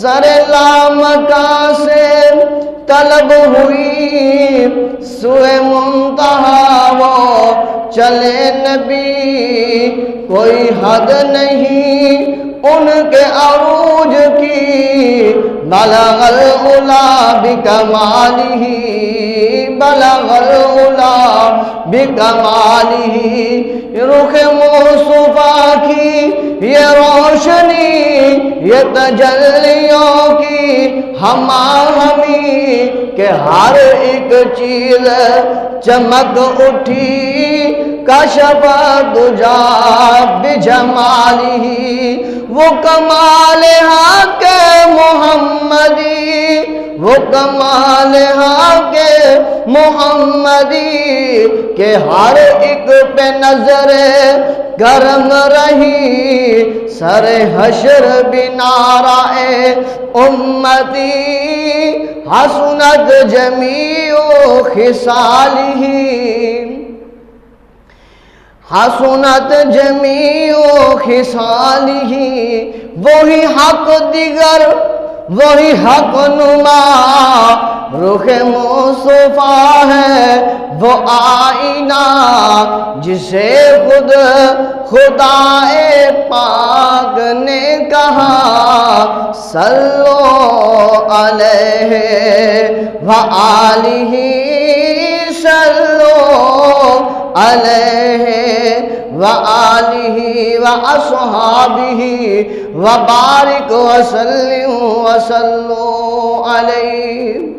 سر لامکاں سے طلب ہوئی سوئے منتہا وہ چلے نبی، کوئی حد نہیں ان کے عروج کی، بلغ العلا بکمالہ، بلغ العلا بکمالہ۔ رخ مصطفیٰ کی یہ روشنی، یہ تجلیوں کی ہماہمی، کہ ہر ایک چیز چمک اٹھی، کشف دجا بجمالہ۔ وہ کمال حق محمدی، وہ کمال حق محمدی، کہ ہر ایک پہ نظر کرم رہی، سر حشر بنارائے امتی، حسنت جمیع خصالہ، حسنت جمیع خصالہ۔ وہی حق دیگر، وہی حق نما، رخ مصطفیٰ ہے وہ آئینہ، جسے خود خدا پاک نے کہا، صلو علیہ وآلہ، صلو علیہ وآلہ واصحابہ، وبارک وسلم وصلو علیہ۔